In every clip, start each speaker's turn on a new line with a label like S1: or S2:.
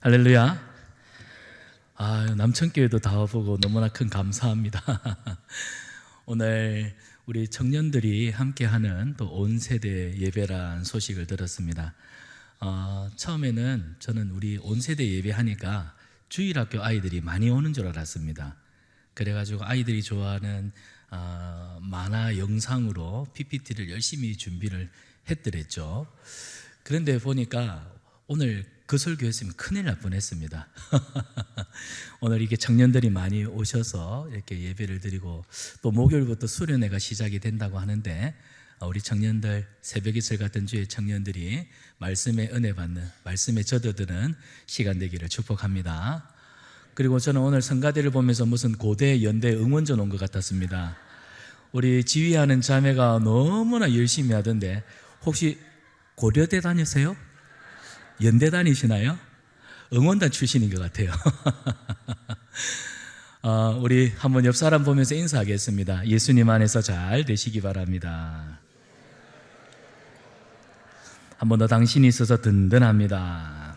S1: 할렐루야. 남천교회도 다 와보고 너무나 큰 감사합니다. 오늘 우리 청년들이 함께하는 또 온 세대 예배란 소식을 들었습니다. 처음에는 저는 우리 온 세대 예배하니까 주일학교 아이들이 많이 오는 줄 알았습니다. 그래가지고 아이들이 좋아하는 만화 영상으로 PPT를 열심히 준비를 했더랬죠. 그런데 보니까 오늘 그 설교했으면 큰일 날 뻔했습니다. 오늘 이렇게 청년들이 많이 오셔서 이렇게 예배를 드리고 또 목요일부터 수련회가 시작이 된다고 하는데 우리 청년들, 새벽 이슬 같은 주의 청년들이 말씀의 은혜 받는, 말씀에 젖어드는 시간 되기를 축복합니다. 그리고 저는 오늘 성가대를 보면서 무슨 고대 연대 응원전 온 것 같았습니다. 우리 지휘하는 자매가 너무나 열심히 하던데 혹시 고려대 다니세요? 연대 다니시나요? 응원단 출신인 것 같아요. 우리 한번 옆 사람 보면서 인사하겠습니다. 예수님 안에서 잘 되시기 바랍니다. 한 번 더 당신이 있어서 든든합니다.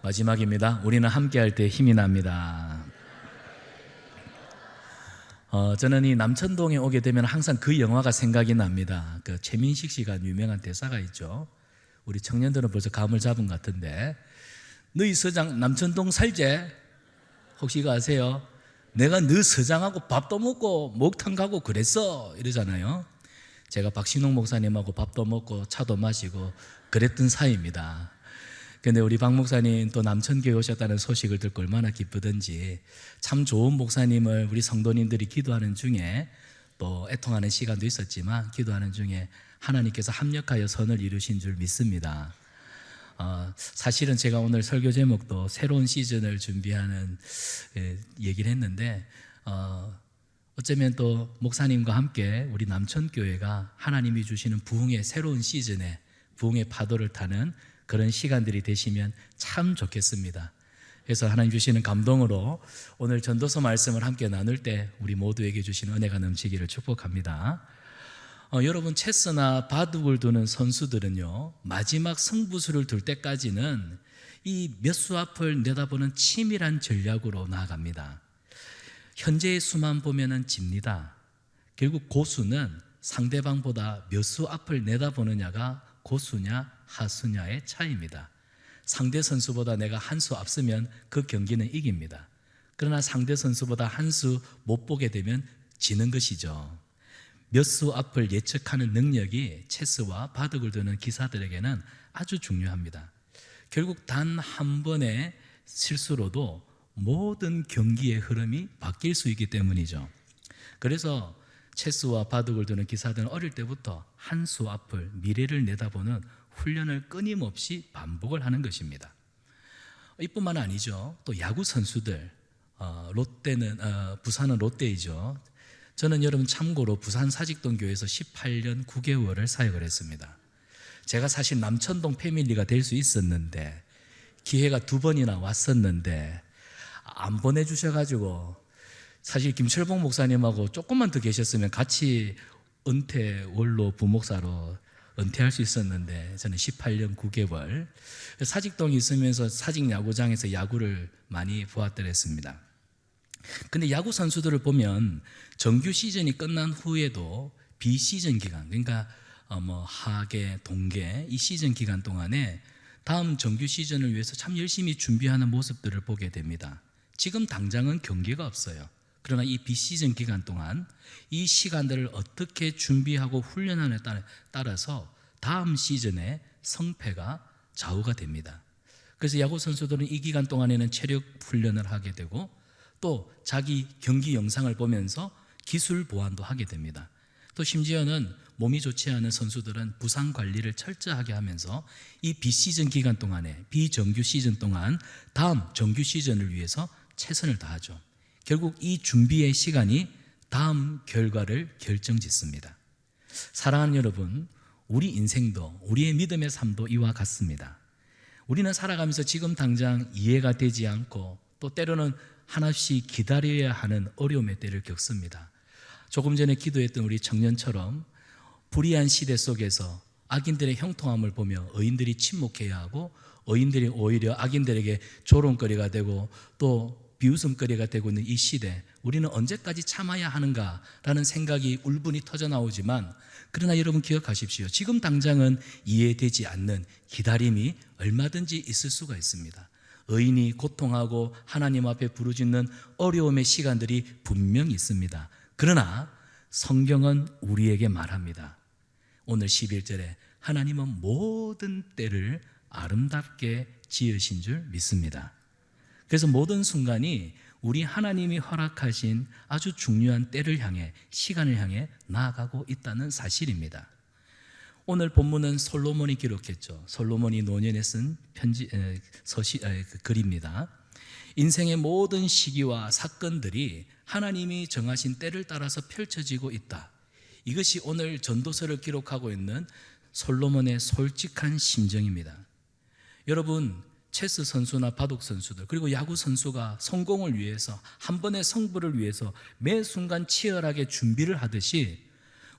S1: 마지막입니다. 우리는 함께할 때 힘이 납니다. 저는 이 남천동에 오게 되면 항상 그 영화가 생각이 납니다. 그 최민식 씨가 유명한 대사가 있죠. 우리 청년들은 벌써 감을 잡은 것 같은데, 너희 서장 남천동 살제? 혹시 이거 아세요? 내가 너 서장하고 밥도 먹고 목탕 가고 그랬어 이러잖아요. 제가 박신홍 목사님하고 밥도 먹고 차도 마시고 그랬던 사이입니다. 근데 우리 박 목사님 또 남천교회 오셨다는 소식을 듣고 얼마나 기쁘든지, 참 좋은 목사님을 우리 성도님들이 기도하는 중에 또 애통하는 시간도 있었지만 기도하는 중에 하나님께서 합력하여 선을 이루신 줄 믿습니다. 사실은 제가 오늘 설교 제목도 새로운 시즌을 준비하는 얘기를 했는데, 어쩌면 또 목사님과 함께 우리 남천교회가 하나님이 주시는 부흥의 새로운 시즌에 부흥의 파도를 타는 그런 시간들이 되시면 참 좋겠습니다. 그래서 하나님 주시는 감동으로 오늘 전도서 말씀을 함께 나눌 때 우리 모두에게 주시는 은혜가 넘치기를 축복합니다. 여러분, 체스나 바둑을 두는 선수들은요, 마지막 승부수를 둘 때까지는 이 몇 수 앞을 내다보는 치밀한 전략으로 나아갑니다. 현재의 수만 보면은 집니다. 결국 고수는 상대방보다 몇 수 앞을 내다보느냐가 고수냐 하수냐의 차이입니다. 상대 선수보다 내가 한 수 앞서면 그 경기는 이깁니다. 그러나 상대 선수보다 한 수 못 보게 되면 지는 것이죠. 몇 수 앞을 예측하는 능력이 체스와 바둑을 두는 기사들에게는 아주 중요합니다. 결국 단 한 번의 실수로도 모든 경기의 흐름이 바뀔 수 있기 때문이죠. 그래서 체스와 바둑을 두는 기사들은 어릴 때부터 한 수 앞을, 미래를 내다보는 훈련을 끊임없이 반복을 하는 것입니다. 이뿐만 아니죠. 또 야구 선수들, 부산은 롯데이죠. 저는 여러분 참고로 부산 사직동교회에서 18년 9개월을 사역을 했습니다. 제가 사실 남천동 패밀리가 될 수 있었는데, 기회가 2번이나 왔었는데 안 보내주셔가지고, 사실 김철봉 목사님하고 조금만 더 계셨으면 같이 은퇴 원로 부목사로 은퇴할 수 있었는데, 저는 18년 9개월 사직동에 있으면서 사직야구장에서 야구를 많이 보았더랬습니다. 근데 야구 선수들을 보면 정규 시즌이 끝난 후에도 비시즌 기간, 그러니까 하계, 동계 이 시즌 기간 동안에 다음 정규 시즌을 위해서 참 열심히 준비하는 모습들을 보게 됩니다. 지금 당장은 경기가 없어요. 그러나 이 비시즌 기간 동안 이 시간들을 어떻게 준비하고 훈련하느냐에 따라서 다음 시즌의 성패가 좌우가 됩니다. 그래서 야구 선수들은 이 기간 동안에는 체력 훈련을 하게 되고, 또 자기 경기 영상을 보면서 기술 보완도 하게 됩니다. 또 심지어는 몸이 좋지 않은 선수들은 부상 관리를 철저하게 하면서 이 비시즌 기간 동안에, 비정규 시즌 동안 다음 정규 시즌을 위해서 최선을 다하죠. 결국 이 준비의 시간이 다음 결과를 결정짓습니다. 사랑하는 여러분, 우리 인생도, 우리의 믿음의 삶도 이와 같습니다. 우리는 살아가면서 지금 당장 이해가 되지 않고 또 때로는 하나씩 기다려야 하는 어려움의 때를 겪습니다. 조금 전에 기도했던 우리 청년처럼 불의한 시대 속에서 악인들의 형통함을 보며 의인들이 침묵해야 하고, 의인들이 오히려 악인들에게 조롱거리가 되고 또 비웃음거리가 되고 있는 이 시대, 우리는 언제까지 참아야 하는가라는 생각이 울분이 터져 나오지만, 그러나 여러분 기억하십시오. 지금 당장은 이해되지 않는 기다림이 얼마든지 있을 수가 있습니다. 의인이 고통하고 하나님 앞에 부르짖는 어려움의 시간들이 분명히 있습니다. 그러나 성경은 우리에게 말합니다. 오늘 11절에 하나님은 모든 때를 아름답게 지으신 줄 믿습니다. 그래서 모든 순간이 우리 하나님이 허락하신 아주 중요한 때를 향해, 시간을 향해 나아가고 있다는 사실입니다. 오늘 본문은 솔로몬이 기록했죠. 솔로몬이 노년에 쓴 글입니다. 인생의 모든 시기와 사건들이 하나님이 정하신 때를 따라서 펼쳐지고 있다. 이것이 오늘 전도서를 기록하고 있는 솔로몬의 솔직한 심정입니다. 여러분, 체스 선수나 바둑 선수들, 그리고 야구 선수가 성공을 위해서, 한 번의 승부를 위해서 매 순간 치열하게 준비를 하듯이,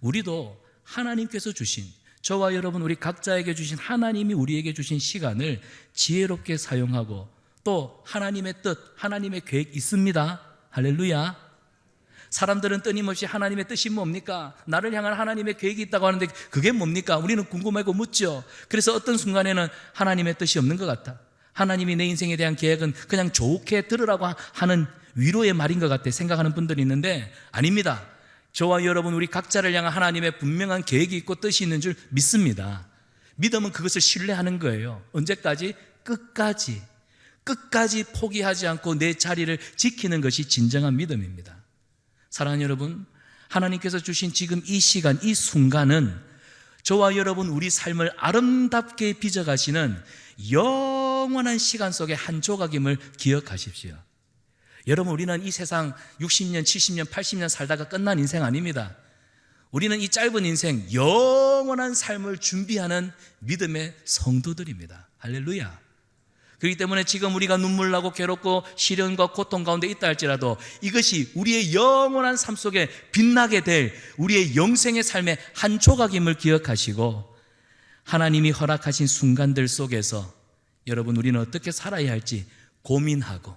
S1: 우리도 하나님께서 주신, 저와 여러분 우리 각자에게 주신, 하나님이 우리에게 주신 시간을 지혜롭게 사용하고, 또 하나님의 뜻, 하나님의 계획 있습니다. 할렐루야. 사람들은 끊임없이 하나님의 뜻이 뭡니까? 나를 향한 하나님의 계획이 있다고 하는데 그게 뭡니까? 우리는 궁금하고 묻죠. 그래서 어떤 순간에는 하나님의 뜻이 없는 것 같아. 하나님이 내 인생에 대한 계획은 그냥 좋게 들으라고 하는 위로의 말인 것 같아 생각하는 분들이 있는데, 아닙니다. 저와 여러분 우리 각자를 향한 하나님의 분명한 계획이 있고 뜻이 있는 줄 믿습니다. 믿음은 그것을 신뢰하는 거예요. 언제까지? 끝까지 포기하지 않고 내 자리를 지키는 것이 진정한 믿음입니다. 사랑하는 여러분, 하나님께서 주신 지금 이 시간, 이 순간은 저와 여러분 우리 삶을 아름답게 빚어가시는 영원한 시간 속의 한 조각임을 기억하십시오. 여러분, 우리는 이 세상 60년, 70년, 80년 살다가 끝난 인생 아닙니다. 우리는 이 짧은 인생 영원한 삶을 준비하는 믿음의 성도들입니다. 할렐루야. 그렇기 때문에 지금 우리가 눈물 나고 괴롭고 시련과 고통 가운데 있다 할지라도 이것이 우리의 영원한 삶 속에 빛나게 될 우리의 영생의 삶의 한 조각임을 기억하시고, 하나님이 허락하신 순간들 속에서 여러분 우리는 어떻게 살아야 할지 고민하고,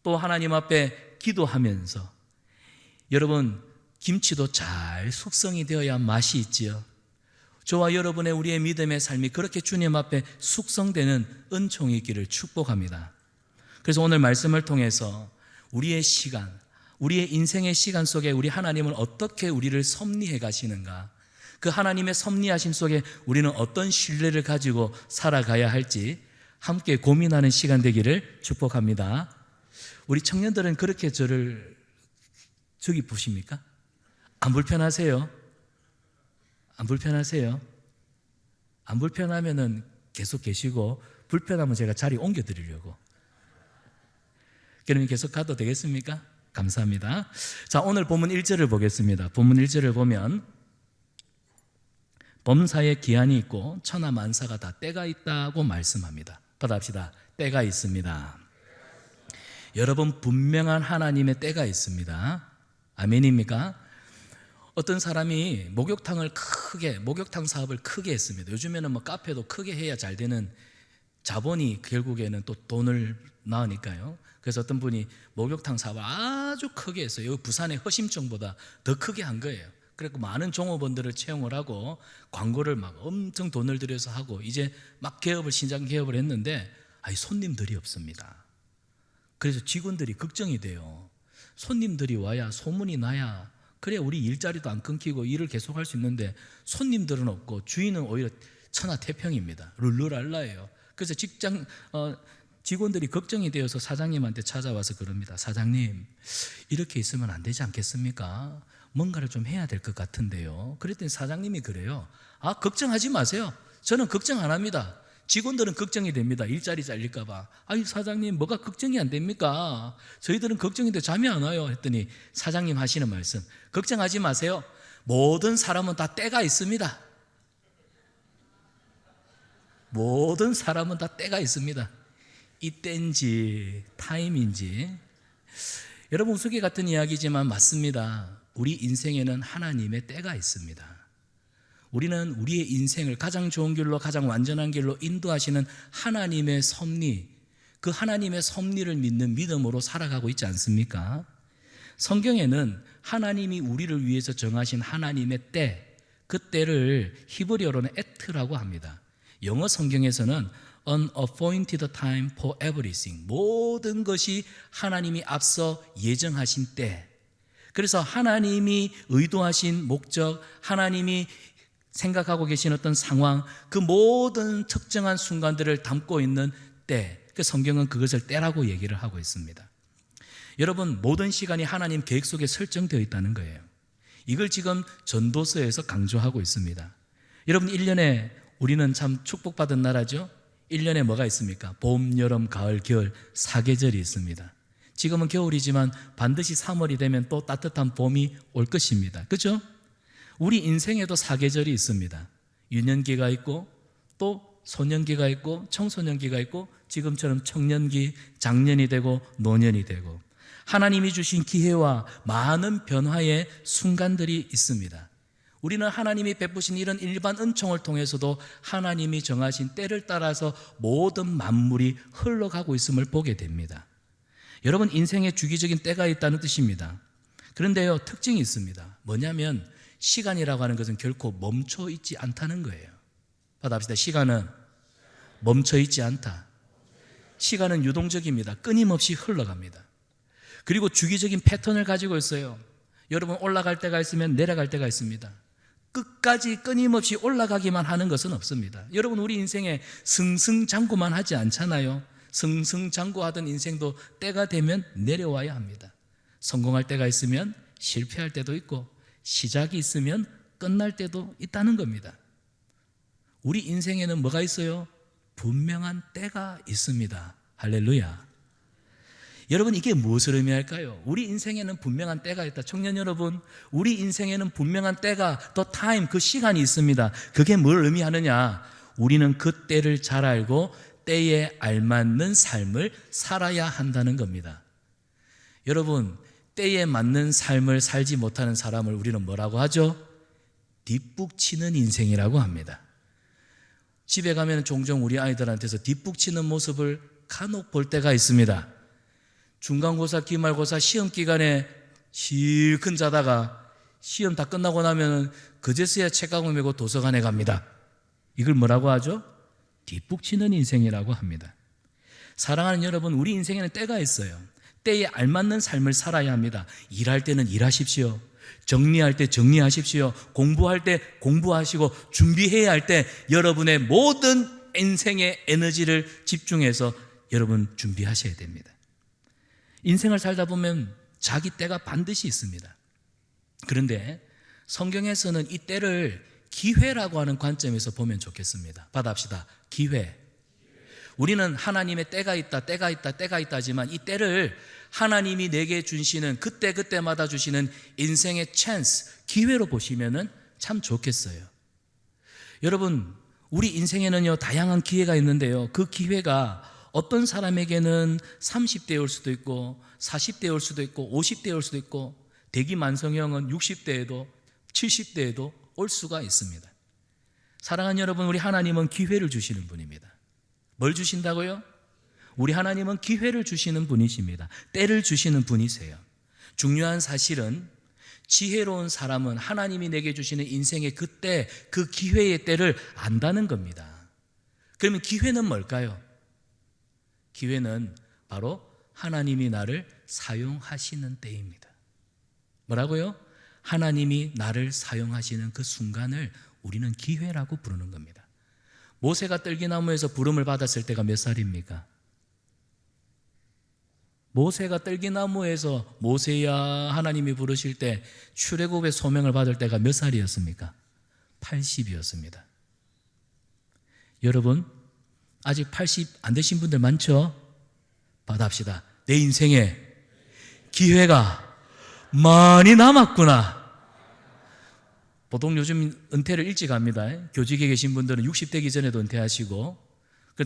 S1: 또 하나님 앞에 기도하면서, 여러분 김치도 잘 숙성이 되어야 맛이 있지요. 저와 여러분의 우리의 믿음의 삶이 그렇게 주님 앞에 숙성되는 은총이 있기를 축복합니다. 그래서 오늘 말씀을 통해서 우리의 시간, 우리의 인생의 시간 속에 우리 하나님은 어떻게 우리를 섭리해 가시는가, 그 하나님의 섭리하심 속에 우리는 어떤 신뢰를 가지고 살아가야 할지 함께 고민하는 시간 되기를 축복합니다. 우리 청년들은 그렇게 저기 보십니까? 안 불편하세요? 안 불편하세요? 안 불편하면은 계속 계시고, 불편하면 제가 자리 옮겨 드리려고. 그러면 계속 가도 되겠습니까? 감사합니다. 자, 오늘 본문 1절을 보겠습니다. 본문 1절을 보면 범사에 기한이 있고 천하 만사가 다 때가 있다고 말씀합니다. 받아봅시다. 때가 있습니다. 여러분, 분명한 하나님의 때가 있습니다. 아멘입니까? 어떤 사람이 목욕탕 사업을 크게 했습니다. 요즘에는 뭐 카페도 크게 해야 잘 되는, 자본이 결국에는 또 돈을 낳으니까요. 그래서 어떤 분이 목욕탕 사업을 아주 크게 했어요. 부산의 허심정보다 더 크게 한 거예요. 그래서 많은 종업원들을 채용을 하고 광고를 막 엄청 돈을 들여서 하고 이제 막 시장 개업을 했는데 손님들이 없습니다. 그래서 직원들이 걱정이 돼요. 손님들이 와야 소문이 나야 그래 우리 일자리도 안 끊기고 일을 계속할 수 있는데 손님들은 없고 주인은 오히려 천하태평입니다. 룰루랄라예요. 그래서 직원들이 걱정이 되어서 사장님한테 찾아와서 그럽니다. 사장님, 이렇게 있으면 안 되지 않겠습니까? 뭔가를 좀 해야 될 것 같은데요. 그랬더니 사장님이 그래요. 걱정하지 마세요. 저는 걱정 안 합니다. 직원들은 걱정이 됩니다. 일자리 잘릴까 봐. 사장님, 뭐가 걱정이 안 됩니까? 저희들은 걱정인데 잠이 안 와요. 했더니 사장님 하시는 말씀, 걱정하지 마세요. 모든 사람은 다 때가 있습니다. 모든 사람은 다 때가 있습니다. 이 때인지 타임인지. 여러분, 우스개 같은 이야기지만 맞습니다. 우리 인생에는 하나님의 때가 있습니다. 우리는 우리의 인생을 가장 좋은 길로, 가장 완전한 길로 인도하시는 하나님의 섭리, 그 하나님의 섭리를 믿는 믿음으로 살아가고 있지 않습니까? 성경에는 하나님이 우리를 위해서 정하신 하나님의 때, 그 때를 히브리어로는 에트라고 합니다. 영어 성경에서는 an appointed time for everything, 모든 것이 하나님이 앞서 예정하신 때, 그래서 하나님이 의도하신 목적, 하나님이 생각하고 계신 어떤 상황, 그 모든 특정한 순간들을 담고 있는 때, 그 성경은 그것을 때라고 얘기를 하고 있습니다. 여러분, 모든 시간이 하나님 계획 속에 설정되어 있다는 거예요. 이걸 지금 전도서에서 강조하고 있습니다. 여러분, 1년에 우리는 참 축복받은 나라죠. 1년에 뭐가 있습니까? 봄, 여름, 가을, 겨울 4계절이 있습니다. 지금은 겨울이지만 반드시 3월이 되면 또 따뜻한 봄이 올 것입니다. 그렇죠? 우리 인생에도 4계절이 있습니다. 유년기가 있고 또 소년기가 있고 청소년기가 있고 지금처럼 청년기, 장년이 되고 노년이 되고, 하나님이 주신 기회와 많은 변화의 순간들이 있습니다. 우리는 하나님이 베푸신 이런 일반 은총을 통해서도 하나님이 정하신 때를 따라서 모든 만물이 흘러가고 있음을 보게 됩니다. 여러분, 인생에 주기적인 때가 있다는 뜻입니다. 그런데요, 특징이 있습니다. 뭐냐면 시간이라고 하는 것은 결코 멈춰 있지 않다는 거예요. 받아봅시다. 시간은 멈춰 있지 않다. 시간은 유동적입니다. 끊임없이 흘러갑니다. 그리고 주기적인 패턴을 가지고 있어요. 여러분, 올라갈 때가 있으면 내려갈 때가 있습니다. 끝까지 끊임없이 올라가기만 하는 것은 없습니다. 여러분, 우리 인생에 승승장구만 하지 않잖아요. 승승장구하던 인생도 때가 되면 내려와야 합니다. 성공할 때가 있으면 실패할 때도 있고, 시작이 있으면 끝날 때도 있다는 겁니다. 우리 인생에는 뭐가 있어요? 분명한 때가 있습니다. 할렐루야. 여러분, 이게 무엇을 의미할까요? 우리 인생에는 분명한 때가 있다. 청년 여러분, 우리 인생에는 분명한 때가, 또 타임, 그 시간이 있습니다. 그게 뭘 의미하느냐? 우리는 그 때를 잘 알고 때에 알맞는 삶을 살아야 한다는 겁니다. 여러분, 때에 맞는 삶을 살지 못하는 사람을 우리는 뭐라고 하죠? 뒷북치는 인생이라고 합니다. 집에 가면 종종 우리 아이들한테서 뒷북치는 모습을 간혹 볼 때가 있습니다. 중간고사, 기말고사 시험 기간에 실컷 자다가 시험 다 끝나고 나면 그제서야 책가방 메고 도서관에 갑니다. 이걸 뭐라고 하죠? 뒷북치는 인생이라고 합니다. 사랑하는 여러분, 우리 인생에는 때가 있어요. 때에 알맞는 삶을 살아야 합니다. 일할 때는 일하십시오. 정리할 때 정리하십시오. 공부할 때 공부하시고, 준비해야 할 때 여러분의 모든 인생의 에너지를 집중해서 여러분 준비하셔야 됩니다. 인생을 살다 보면 자기 때가 반드시 있습니다. 그런데 성경에서는 이 때를 기회라고 하는 관점에서 보면 좋겠습니다. 받아봅시다. 기회. 우리는 하나님의 때가 있다, 때가 있다, 때가 있다 하지만 이 때를 하나님이 내게 주시는 그때그때마다 주시는 인생의 찬스, 기회로 보시면 참 좋겠어요. 여러분, 우리 인생에는요, 다양한 기회가 있는데요, 그 기회가 어떤 사람에게는 30대에 올 수도 있고 40대에 올 수도 있고 50대에 올 수도 있고, 대기만성형은 60대에도 70대에도 올 수가 있습니다. 사랑하는 여러분, 우리 하나님은 기회를 주시는 분입니다. 뭘 주신다고요? 우리 하나님은 기회를 주시는 분이십니다. 때를 주시는 분이세요. 중요한 사실은 지혜로운 사람은 하나님이 내게 주시는 인생의 그때, 그 기회의 때를 안다는 겁니다. 그러면 기회는 뭘까요? 기회는 바로 하나님이 나를 사용하시는 때입니다. 뭐라고요? 하나님이 나를 사용하시는 그 순간을 우리는 기회라고 부르는 겁니다. 모세가 떨기나무에서 부름을 받았을 때가 몇 살입니까? 모세가 떨기나무에서 모세야 하나님이 부르실 때 출애굽의 소명을 받을 때가 몇 살이었습니까? 80이었습니다. 여러분, 아직 80 안 되신 분들 많죠? 받아합시다. 내 인생에 기회가 많이 남았구나. 보통 요즘 은퇴를 일찍 합니다. 교직에 계신 분들은 60대기 전에도 은퇴하시고,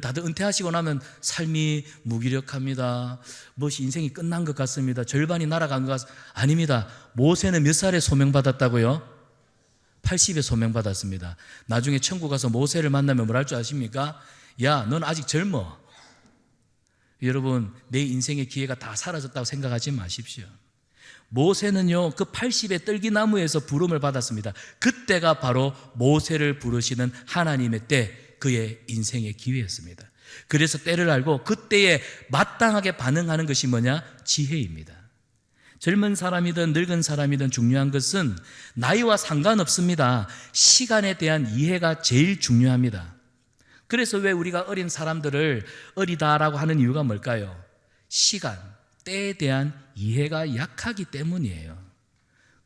S1: 다들 은퇴하시고 나면 삶이 무기력합니다. 무엇이 인생이 끝난 것 같습니다. 절반이 날아간 것 같습니다. 아닙니다. 모세는 몇 살에 소명받았다고요? 80에 소명받았습니다. 나중에 천국 가서 모세를 만나면 뭘 할 줄 아십니까? 야, 넌 아직 젊어. 여러분, 내 인생의 기회가 다 사라졌다고 생각하지 마십시오. 모세는요, 그 80의 떨기나무에서 부름을 받았습니다. 그때가 바로 모세를 부르시는 하나님의 때, 그의 인생의 기회였습니다. 그래서 때를 알고 그때에 마땅하게 반응하는 것이 뭐냐? 지혜입니다. 젊은 사람이든 늙은 사람이든 중요한 것은 나이와 상관없습니다. 시간에 대한 이해가 제일 중요합니다. 그래서 왜 우리가 어린 사람들을 어리다라고 하는 이유가 뭘까요? 시간, 때에 대한 이해가 약하기 때문이에요.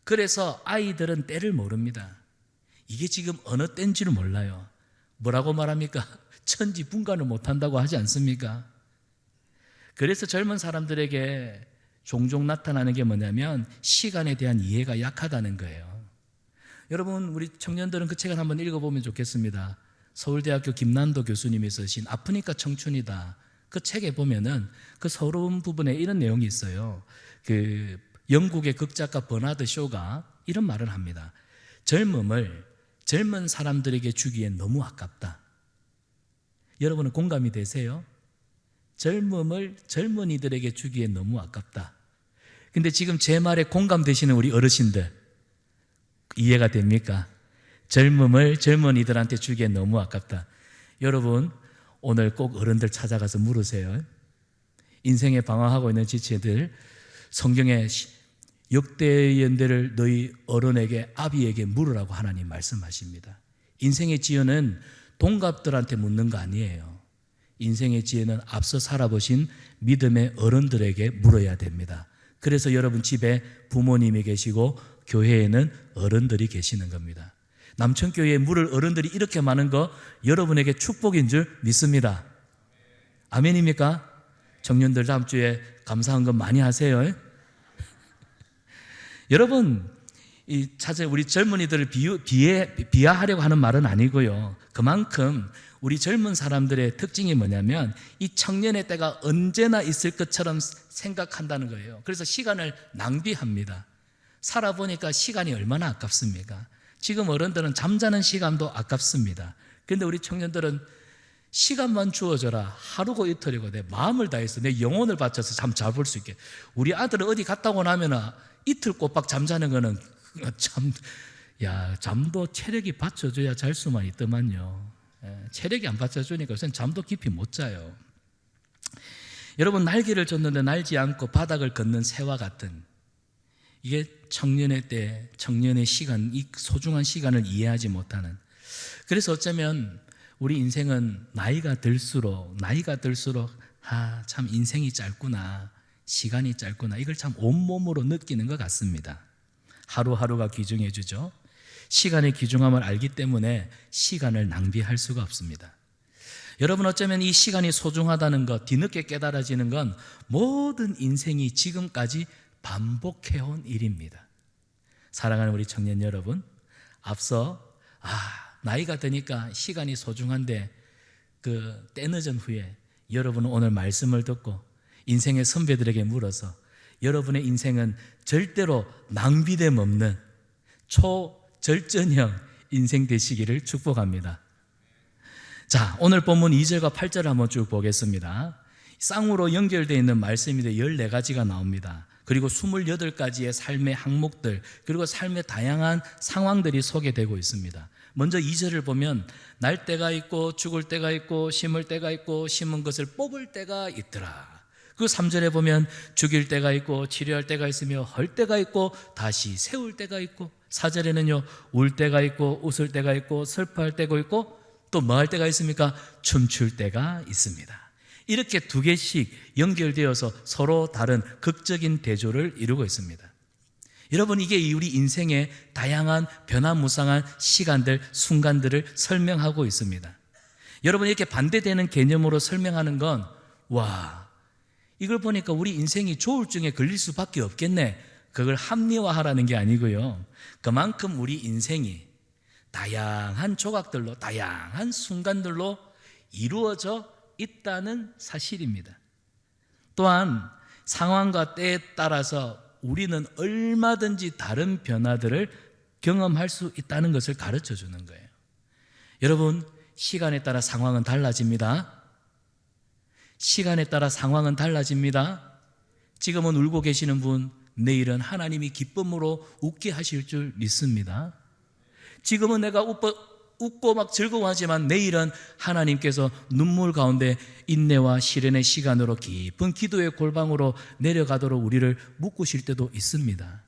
S1: 그래서 아이들은 때를 모릅니다. 이게 지금 어느 때인지를 몰라요. 뭐라고 말합니까? 천지분간을 못한다고 하지 않습니까? 그래서 젊은 사람들에게 종종 나타나는 게 뭐냐면 시간에 대한 이해가 약하다는 거예요. 여러분, 우리 청년들은 그 책을 한번 읽어보면 좋겠습니다. 서울대학교 김난도 교수님이 쓰신 아프니까 청춘이다. 그 책에 보면은 그 서러운 부분에 이런 내용이 있어요. 그 영국의 극작가 버나드 쇼가 이런 말을 합니다. 젊음을 젊은 사람들에게 주기엔 너무 아깝다. 여러분은 공감이 되세요? 젊음을 젊은이들에게 주기엔 너무 아깝다. 근데 지금 제 말에 공감되시는 우리 어르신들 이해가 됩니까? 젊음을 젊은이들한테 주기엔 너무 아깝다. 여러분, 오늘 꼭 어른들 찾아가서 물으세요. 인생에 방황하고 있는 지체들, 성경에 역대의 연대를 너희 어른에게 아비에게 물으라고 하나님 말씀하십니다. 인생의 지혜는 동갑들한테 묻는 거 아니에요. 인생의 지혜는 앞서 살아보신 믿음의 어른들에게 물어야 됩니다. 그래서 여러분 집에 부모님이 계시고 교회에는 어른들이 계시는 겁니다. 남천교회에 물을 어른들이 이렇게 많은 거 여러분에게 축복인 줄 믿습니다. 아멘입니까? 청년들 다음 주에 감사한 건 많이 하세요. 여러분, 우리 젊은이들을 비하하려고 하는 말은 아니고요. 그만큼 우리 젊은 사람들의 특징이 뭐냐면 이 청년의 때가 언제나 있을 것처럼 생각한다는 거예요. 그래서 시간을 낭비합니다. 살아보니까 시간이 얼마나 아깝습니까? 지금 어른들은 잠자는 시간도 아깝습니다. 그런데 우리 청년들은 시간만 주어져라. 하루고 이틀이고 내 마음을 다해서 내 영혼을 바쳐서 잠 잘 볼 수 있게. 우리 아들은 어디 갔다 오고 나면 이틀 꼬박 잠자는 거는 잠도 체력이 받쳐줘야 잘 수만 있더만요. 체력이 안 받쳐주니까 요새는 잠도 깊이 못 자요. 여러분, 날개를 줬는데 날지 않고 바닥을 걷는 새와 같은, 이게 청년의 때, 청년의 시간, 이 소중한 시간을 이해하지 못하는. 그래서 어쩌면 우리 인생은 나이가 들수록 참 인생이 짧구나, 시간이 짧구나, 이걸 참 온몸으로 느끼는 것 같습니다. 하루하루가 귀중해 주죠. 시간의 귀중함을 알기 때문에 시간을 낭비할 수가 없습니다. 여러분, 어쩌면 이 시간이 소중하다는 것, 뒤늦게 깨달아지는 건 모든 인생이 지금까지 반복해온 일입니다. 사랑하는 우리 청년 여러분, 앞서 나이가 드니까 시간이 소중한데 그 때늦은 후에 여러분은 오늘 말씀을 듣고 인생의 선배들에게 물어서 여러분의 인생은 절대로 낭비됨 없는 초절전형 인생 되시기를 축복합니다. 자, 오늘 본문 2절과 8절을 한번 쭉 보겠습니다. 쌍으로 연결되어 있는 말씀이 14가지가 나옵니다. 그리고 28가지의 삶의 항목들, 그리고 삶의 다양한 상황들이 소개되고 있습니다. 먼저 2절을 보면 날 때가 있고 죽을 때가 있고 심을 때가 있고 심은 것을 뽑을 때가 있더라. 그 3절에 보면 죽일 때가 있고 치료할 때가 있으며 헐 때가 있고 다시 세울 때가 있고, 4절에는요 울 때가 있고 웃을 때가 있고 슬퍼할 때가 있고 또 뭐 할 때가 있습니까? 춤출 때가 있습니다. 이렇게 두 개씩 연결되어서 서로 다른 극적인 대조를 이루고 있습니다. 여러분, 이게 우리 인생의 다양한 변화무쌍한 시간들, 순간들을 설명하고 있습니다. 여러분, 이렇게 반대되는 개념으로 설명하는 건 이걸 보니까 우리 인생이 조울증에 걸릴 수밖에 없겠네, 그걸 합리화하라는 게 아니고요. 그만큼 우리 인생이 다양한 조각들로, 다양한 순간들로 이루어져 있다는 사실입니다. 또한 상황과 때에 따라서 우리는 얼마든지 다른 변화들을 경험할 수 있다는 것을 가르쳐 주는 거예요. 여러분, 시간에 따라 상황은 달라집니다. 시간에 따라 상황은 달라집니다. 지금은 울고 계시는 분, 내일은 하나님이 기쁨으로 웃게 하실 줄 믿습니다. 지금은 내가 웃고 막 즐거워하지만 내일은 하나님께서 눈물 가운데 인내와 시련의 시간으로 깊은 기도의 골방으로 내려가도록 우리를 묶으실 때도 있습니다.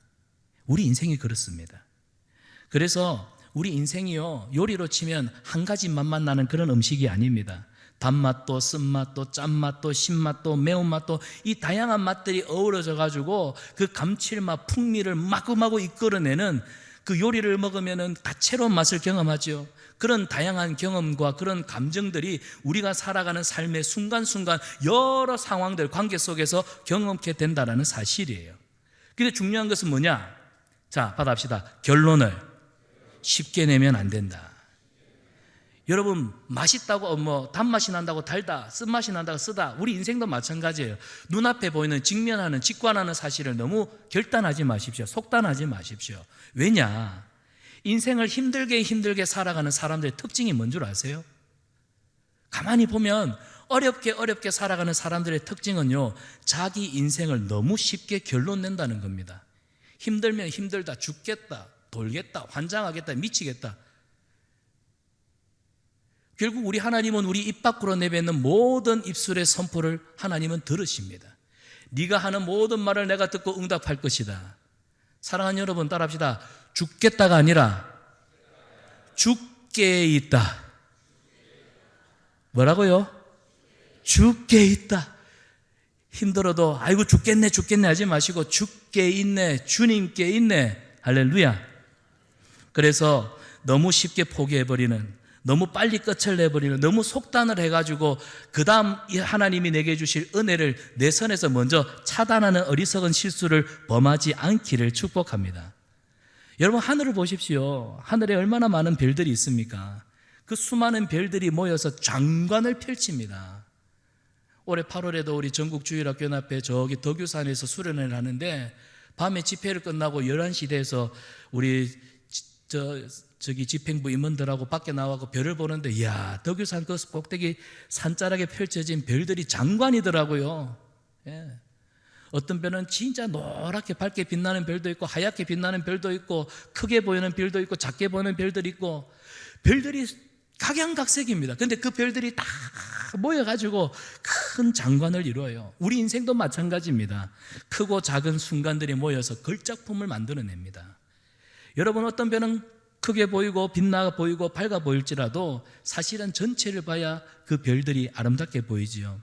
S1: 우리 인생이 그렇습니다. 그래서 우리 인생이요, 요리로 치면 한 가지 맛만 나는 그런 음식이 아닙니다. 단맛도 쓴맛도 짠맛도 신맛도 매운맛도 이 다양한 맛들이 어우러져 가지고 그 감칠맛 풍미를 마구마구 이끌어내는 그 요리를 먹으면 다채로운 맛을 경험하죠. 그런 다양한 경험과 그런 감정들이 우리가 살아가는 삶의 순간순간 여러 상황들, 관계 속에서 경험케 된다는 사실이에요. 근데 중요한 것은 뭐냐? 자, 받아봅시다. 결론을 쉽게 내면 안 된다. 여러분, 맛있다고 단맛이 난다고 달다, 쓴맛이 난다고 쓰다, 우리 인생도 마찬가지예요. 눈앞에 보이는 직면하는, 직관하는 사실을 너무 결단하지 마십시오. 속단하지 마십시오. 왜냐? 인생을 힘들게 살아가는 사람들의 특징이 뭔 줄 아세요? 가만히 보면 어렵게 살아가는 사람들의 특징은요, 자기 인생을 너무 쉽게 결론 낸다는 겁니다. 힘들면 힘들다, 죽겠다, 돌겠다, 환장하겠다, 미치겠다. 결국 우리 하나님은 우리 입 밖으로 내뱉는 모든 입술의 선포를 하나님은 들으십니다. 네가 하는 모든 말을 내가 듣고 응답할 것이다. 사랑하는 여러분, 따라합시다. 죽겠다가 아니라 죽게 있다. 뭐라고요? 죽게 있다. 힘들어도 아이고 죽겠네 하지 마시고 죽게 있네, 주님께 있네. 할렐루야. 그래서 너무 쉽게 포기해버리는, 너무 빨리 끝을 내버리는, 너무 속단을 해가지고 그 다음 하나님이 내게 주실 은혜를 내 선에서 먼저 차단하는 어리석은 실수를 범하지 않기를 축복합니다. 여러분, 하늘을 보십시오. 하늘에 얼마나 많은 별들이 있습니까? 그 수많은 별들이 모여서 장관을 펼칩니다. 올해 8월에도 우리 전국주일학교연합회 저기 덕유산에서 수련회를 하는데, 밤에 집회를 끝나고 11시 돼서 우리 저기 집행부 임원들하고 밖에 나와서 별을 보는데, 이야, 덕유산 그 꼭대기 산자락에 펼쳐진 별들이 장관이더라고요. 예. 어떤 별은 진짜 노랗게 밝게 빛나는 별도 있고, 하얗게 빛나는 별도 있고, 크게 보이는 별도 있고, 작게 보이는 별들이 있고, 별들이 각양각색입니다. 근데 그 별들이 다 모여가지고 큰 장관을 이루어요. 우리 인생도 마찬가지입니다. 크고 작은 순간들이 모여서 걸작품을 만들어냅니다. 여러분, 어떤 별은 크게 보이고 빛나 보이고 밝아 보일지라도 사실은 전체를 봐야 그 별들이 아름답게 보이지요.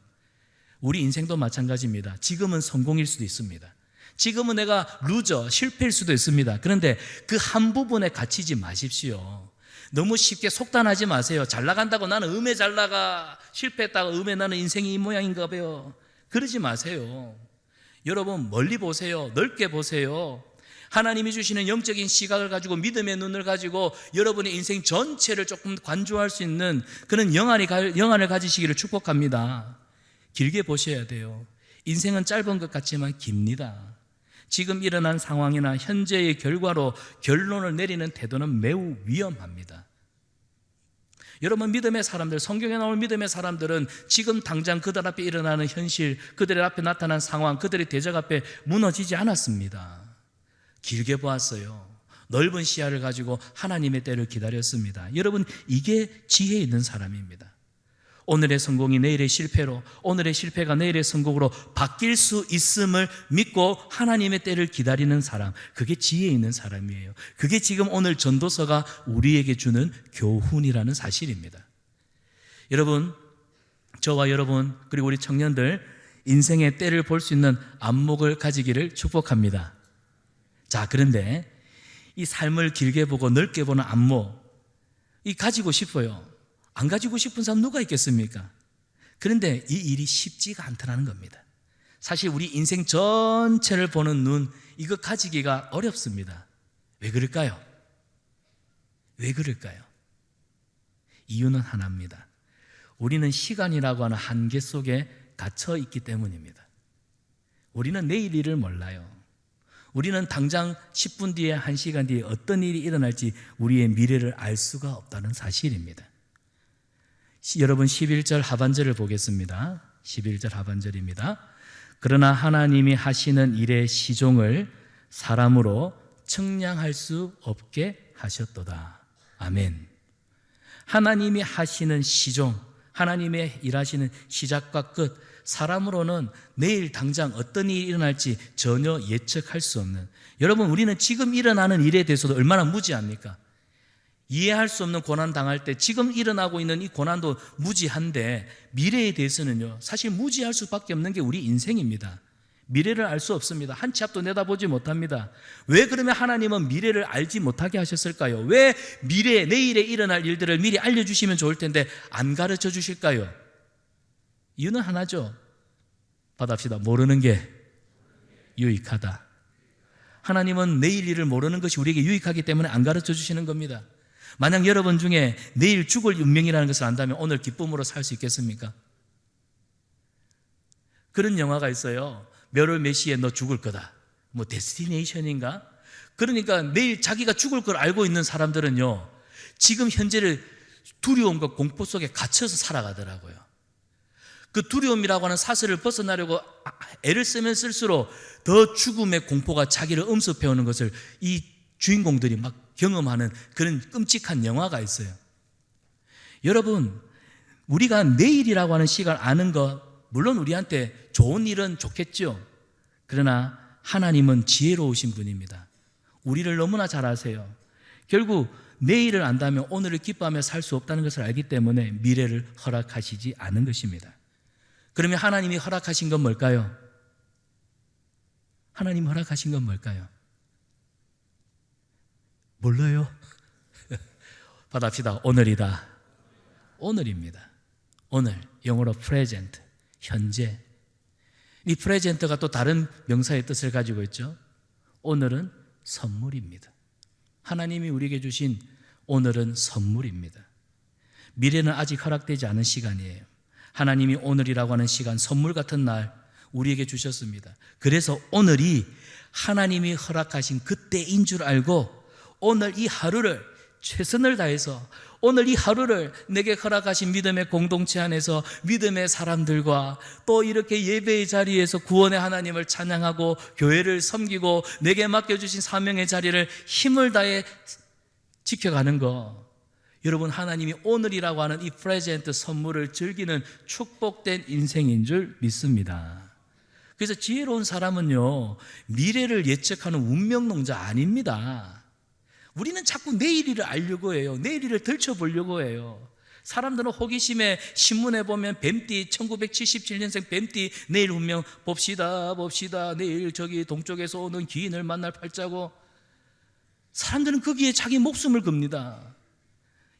S1: 우리 인생도 마찬가지입니다. 지금은 성공일 수도 있습니다. 지금은 내가 루저, 실패일 수도 있습니다. 그런데 그 한 부분에 갇히지 마십시오. 너무 쉽게 속단하지 마세요. 잘 나간다고 나는 음에 잘 나가, 실패했다고 음에 나는 인생이 이 모양인가 봐요. 그러지 마세요. 여러분, 멀리 보세요. 넓게 보세요. 하나님이 주시는 영적인 시각을 가지고, 믿음의 눈을 가지고 여러분의 인생 전체를 조금 관조할 수 있는 그런 영안을 가지시기를 축복합니다. 길게 보셔야 돼요. 인생은 짧은 것 같지만 깁니다. 지금 일어난 상황이나 현재의 결과로 결론을 내리는 태도는 매우 위험합니다. 여러분, 믿음의 사람들, 성경에 나올 믿음의 사람들은 지금 당장 그들 앞에 일어나는 현실, 그들 앞에 나타난 상황, 그들의 대적 앞에 무너지지 않았습니다. 길게 보았어요. 넓은 시야를 가지고 하나님의 때를 기다렸습니다. 여러분, 이게 지혜 있는 사람입니다. 오늘의 성공이 내일의 실패로, 오늘의 실패가 내일의 성공으로 바뀔 수 있음을 믿고 하나님의 때를 기다리는 사람, 그게 지혜 있는 사람이에요. 그게 지금 오늘 전도서가 우리에게 주는 교훈이라는 사실입니다. 여러분, 저와 여러분, 그리고 우리 청년들, 인생의 때를 볼 수 있는 안목을 가지기를 축복합니다. 자, 그런데 이 삶을 길게 보고 넓게 보는 안목, 이 가지고 싶어요. 안 가지고 싶은 사람 누가 있겠습니까? 그런데 이 일이 쉽지가 않다는 겁니다. 사실 우리 인생 전체를 보는 눈, 이거 가지기가 어렵습니다. 왜 그럴까요? 왜 그럴까요? 이유는 하나입니다. 우리는 시간이라고 하는 한계 속에 갇혀 있기 때문입니다. 우리는 내일 일을 몰라요. 우리는 당장 10분 뒤에 1시간 뒤에 어떤 일이 일어날지 우리의 미래를 알 수가 없다는 사실입니다. 여러분 11절 하반절을 보겠습니다. 11절 하반절입니다. 그러나 하나님이 하시는 일의 시종을 사람으로 측량할 수 없게 하셨도다. 아멘. 하나님이 하시는 시종, 하나님의 일하시는 시작과 끝, 사람으로는 내일 당장 어떤 일이 일어날지 전혀 예측할 수 없는, 여러분 우리는 지금 일어나는 일에 대해서도 얼마나 무지합니까? 이해할 수 없는 고난 당할 때 지금 일어나고 있는 이 고난도 무지한데 미래에 대해서는요 사실 무지할 수밖에 없는 게 우리 인생입니다. 미래를 알 수 없습니다. 한 치 앞도 내다보지 못합니다. 왜 그러면 하나님은 미래를 알지 못하게 하셨을까요? 왜 미래, 내일에 일어날 일들을 미리 알려주시면 좋을 텐데 안 가르쳐 주실까요? 이유는 하나죠. 받아봅시다. 모르는 게 유익하다. 하나님은 내일 일을 모르는 것이 우리에게 유익하기 때문에 안 가르쳐 주시는 겁니다. 만약 여러분 중에 내일 죽을 운명이라는 것을 안다면 오늘 기쁨으로 살 수 있겠습니까? 그런 영화가 있어요. 몇월 몇 시에 너 죽을 거다. 뭐 데스티네이션인가? 그러니까 내일 자기가 죽을 걸 알고 있는 사람들은요 지금 현재를 두려움과 공포 속에 갇혀서 살아가더라고요. 그 두려움이라고 하는 사슬을 벗어나려고 애를 쓰면 쓸수록 더 죽음의 공포가 자기를 엄습해오는 것을 이 주인공들이 막 경험하는 그런 끔찍한 영화가 있어요. 여러분, 우리가 내일이라고 하는 시간을 아는 것, 물론 우리한테 좋은 일은 좋겠죠. 그러나 하나님은 지혜로우신 분입니다. 우리를 너무나 잘 아세요. 결국 내일을 안다면 오늘을 기뻐하며 살 수 없다는 것을 알기 때문에 미래를 허락하시지 않은 것입니다. 그러면 하나님이 허락하신 건 뭘까요? 하나님이 허락하신 건 뭘까요? 몰라요? 받아봅시다. 오늘이다. 오늘입니다. 오늘, 영어로 present, 현재. 이 present가 또 다른 명사의 뜻을 가지고 있죠. 오늘은 선물입니다. 하나님이 우리에게 주신 오늘은 선물입니다. 미래는 아직 허락되지 않은 시간이에요. 하나님이 오늘이라고 하는 시간, 선물 같은 날 우리에게 주셨습니다. 그래서 오늘이 하나님이 허락하신 그때인 줄 알고 오늘 이 하루를 최선을 다해서 오늘 이 하루를 내게 허락하신 믿음의 공동체 안에서 믿음의 사람들과 또 이렇게 예배의 자리에서 구원의 하나님을 찬양하고 교회를 섬기고 내게 맡겨주신 사명의 자리를 힘을 다해 지켜가는 거, 여러분 하나님이 오늘이라고 하는 이 프레젠트 선물을 즐기는 축복된 인생인 줄 믿습니다. 그래서 지혜로운 사람은요 미래를 예측하는 운명론자 아닙니다. 우리는 자꾸 내일을 알려고 해요. 내일을 들춰보려고 해요. 사람들은 호기심에 신문에 보면 뱀띠 1977년생 뱀띠 내일 운명 봅시다 내일 저기 동쪽에서 오는 기인을 만날 팔자고, 사람들은 거기에 자기 목숨을 겁니다.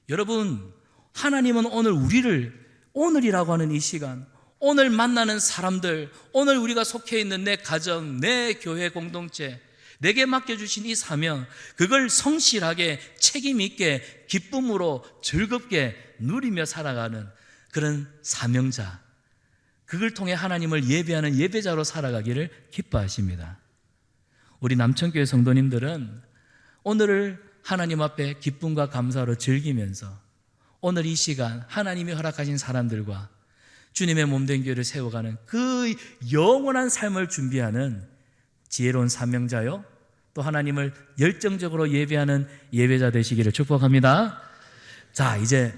S1: 여러분, 하나님은 오늘 우리를, 오늘이라고 하는 이 시간, 오늘 만나는 사람들, 오늘 우리가 속해 있는 내 가정, 내 교회 공동체, 내게 맡겨주신 이 사명, 그걸 성실하게 책임 있게 기쁨으로 즐겁게 누리며 살아가는 그런 사명자, 그걸 통해 하나님을 예배하는 예배자로 살아가기를 기뻐하십니다. 우리 남천교회 성도님들은 오늘을 하나님 앞에 기쁨과 감사로 즐기면서 오늘 이 시간 하나님이 허락하신 사람들과 주님의 몸된 교회를 세워가는 그 영원한 삶을 준비하는 지혜로운 사명자요, 또 하나님을 열정적으로 예배하는 예배자 되시기를 축복합니다. 자, 이제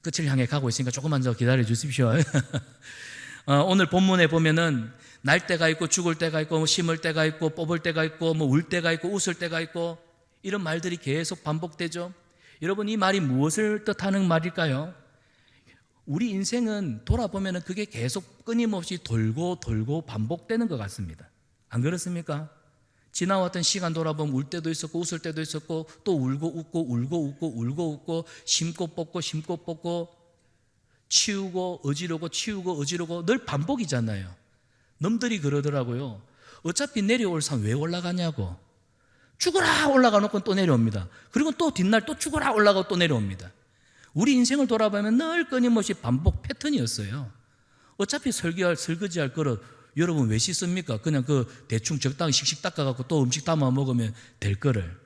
S1: 끝을 향해 가고 있으니까 조금만 더 기다려 주십시오. 오늘 본문에 보면은 날 때가 있고 죽을 때가 있고 심을 때가 있고 뽑을 때가 있고 울 때가 있고 웃을 때가 있고 이런 말들이 계속 반복되죠. 여러분, 이 말이 무엇을 뜻하는 말일까요? 우리 인생은 돌아보면 그게 계속 끊임없이 돌고 돌고 반복되는 것 같습니다. 안 그렇습니까? 지나왔던 시간 돌아보면 울 때도 있었고 웃을 때도 있었고 또 울고 웃고 울고 웃고 울고 웃고 심고 뽑고 심고 뽑고 치우고 어지르고 치우고 어지르고 늘 반복이잖아요. 놈들이 그러더라고요. 어차피 내려올 산 왜 올라가냐고. 죽어라 올라가 놓고 또 내려옵니다. 그리고 또 뒷날 또 죽어라 올라가고 또 내려옵니다. 우리 인생을 돌아보면 늘 끊임없이 반복 패턴이었어요. 어차피 설거지할 거를 여러분 왜 씻습니까? 그냥 대충 적당히 씩씩 닦아갖고 또 음식 담아 먹으면 될 거를.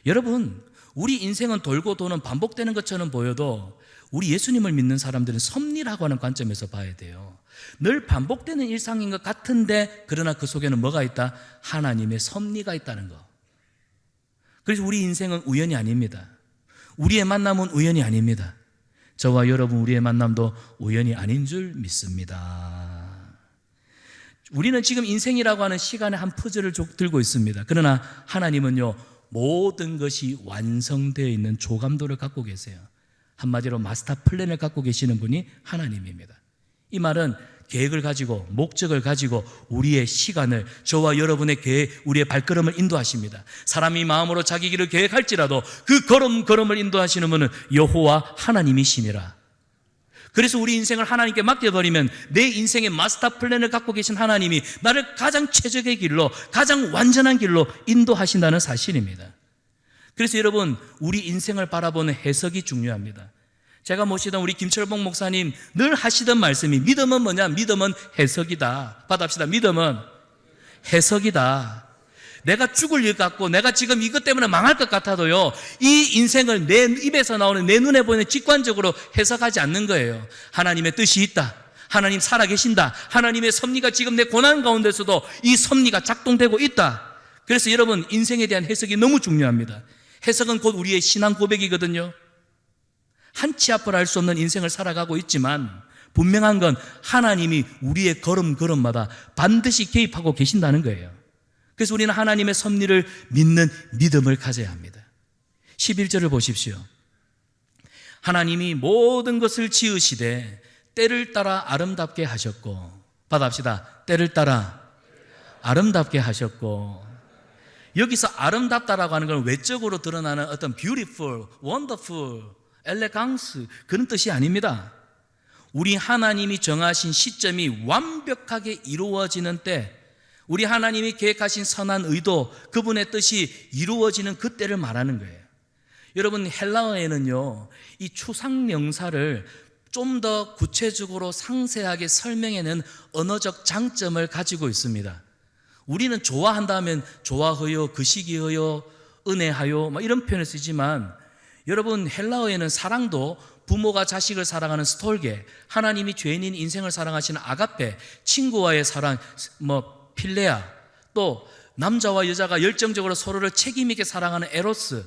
S1: 여러분, 우리 인생은 돌고 도는 반복되는 것처럼 보여도 우리 예수님을 믿는 사람들은 섭리라고 하는 관점에서 봐야 돼요. 늘 반복되는 일상인 것 같은데 그러나 그 속에는 뭐가 있다? 하나님의 섭리가 있다는 거. 그래서 우리 인생은 우연이 아닙니다. 우리의 만남은 우연이 아닙니다. 저와 여러분 우리의 만남도 우연이 아닌 줄 믿습니다. 우리는 지금 인생이라고 하는 시간의 한 퍼즐을 들고 있습니다. 그러나 하나님은요, 모든 것이 완성되어 있는 조감도를 갖고 계세요. 한마디로 마스터 플랜을 갖고 계시는 분이 하나님입니다. 이 말은 계획을 가지고 목적을 가지고 우리의 시간을, 저와 여러분의 계획, 우리의 발걸음을 인도하십니다. 사람이 마음으로 자기 길을 계획할지라도 그 걸음을 인도하시는 분은 여호와 하나님이시니라. 그래서 우리 인생을 하나님께 맡겨버리면 내 인생의 마스터 플랜을 갖고 계신 하나님이 나를 가장 최적의 길로, 가장 완전한 길로 인도하신다는 사실입니다. 그래서 여러분, 우리 인생을 바라보는 해석이 중요합니다. 제가 모시던 우리 김철봉 목사님 늘 하시던 말씀이, 믿음은 뭐냐? 믿음은 해석이다. 받아봅시다. 믿음은 해석이다. 내가 죽을 일 같고 내가 지금 이것 때문에 망할 것 같아도요, 이 인생을 내 입에서 나오는, 내 눈에 보이는 직관적으로 해석하지 않는 거예요. 하나님의 뜻이 있다. 하나님 살아계신다. 하나님의 섭리가 지금 내 고난 가운데서도 이 섭리가 작동되고 있다. 그래서 여러분, 인생에 대한 해석이 너무 중요합니다. 해석은 곧 우리의 신앙 고백이거든요. 한치 앞을 알 수 없는 인생을 살아가고 있지만 분명한 건 하나님이 우리의 걸음걸음마다 반드시 개입하고 계신다는 거예요. 그래서 우리는 하나님의 섭리를 믿는 믿음을 가져야 합니다. 11절을 보십시오. 하나님이 모든 것을 지으시되 때를 따라 아름답게 하셨고, 받아봅시다. 때를 따라 아름답게 하셨고. 여기서 아름답다라고 하는 건 외적으로 드러나는 어떤 beautiful, wonderful, elegance 그런 뜻이 아닙니다. 우리 하나님이 정하신 시점이 완벽하게 이루어지는 때, 우리 하나님이 계획하신 선한 의도, 그분의 뜻이 이루어지는 그 때를 말하는 거예요. 여러분, 헬라어에는요, 이 추상 명사를 좀 더 구체적으로 상세하게 설명해낸 언어적 장점을 가지고 있습니다. 우리는 좋아한다 하면 좋아하여, 그시기하여, 은혜하여 이런 표현을 쓰지만, 여러분, 헬라어에는 사랑도 부모가 자식을 사랑하는 스톨게, 하나님이 죄인인 인생을 사랑하시는 아가페, 친구와의 사랑, 필레아, 또 남자와 여자가 열정적으로 서로를 책임있게 사랑하는 에로스,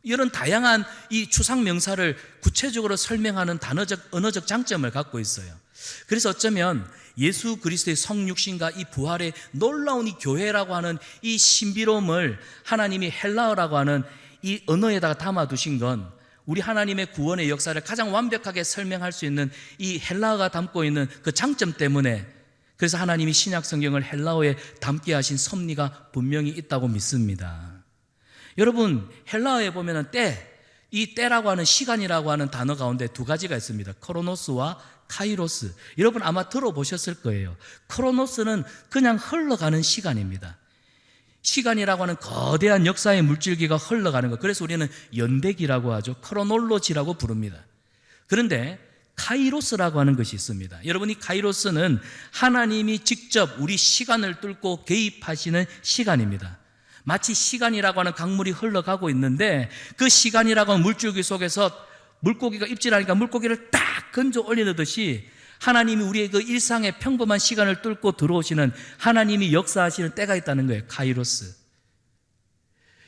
S1: 이런 다양한 이 추상 명사를 구체적으로 설명하는 단어적, 언어적 장점을 갖고 있어요. 그래서 어쩌면 예수 그리스도의 성육신과 이 부활의 놀라운 이 교회라고 하는 이 신비로움을 하나님이 헬라어라고 하는 이 언어에다가 담아두신 건, 우리 하나님의 구원의 역사를 가장 완벽하게 설명할 수 있는 이 헬라어가 담고 있는 그 장점 때문에, 그래서 하나님이 신약 성경을 헬라어에 담게 하신 섭리가 분명히 있다고 믿습니다. 여러분, 헬라어에 보면은 이 때라고 하는, 시간이라고 하는 단어 가운데 두 가지가 있습니다. 크로노스와 카이로스. 여러분 아마 들어보셨을 거예요. 크로노스는 그냥 흘러가는 시간입니다. 시간이라고 하는 거대한 역사의 물줄기가 흘러가는 것, 그래서 우리는 연대기라고 하죠. 크로놀로지라고 부릅니다. 그런데 카이로스라고 하는 것이 있습니다. 여러분, 이 카이로스는 하나님이 직접 우리 시간을 뚫고 개입하시는 시간입니다. 마치 시간이라고 하는 강물이 흘러가고 있는데, 그 시간이라고 하는 물줄기 속에서 물고기가 입질하니까 물고기를 딱 건져 올리듯이 하나님이 우리의 그 일상의 평범한 시간을 뚫고 들어오시는, 하나님이 역사하시는 때가 있다는 거예요. 카이로스.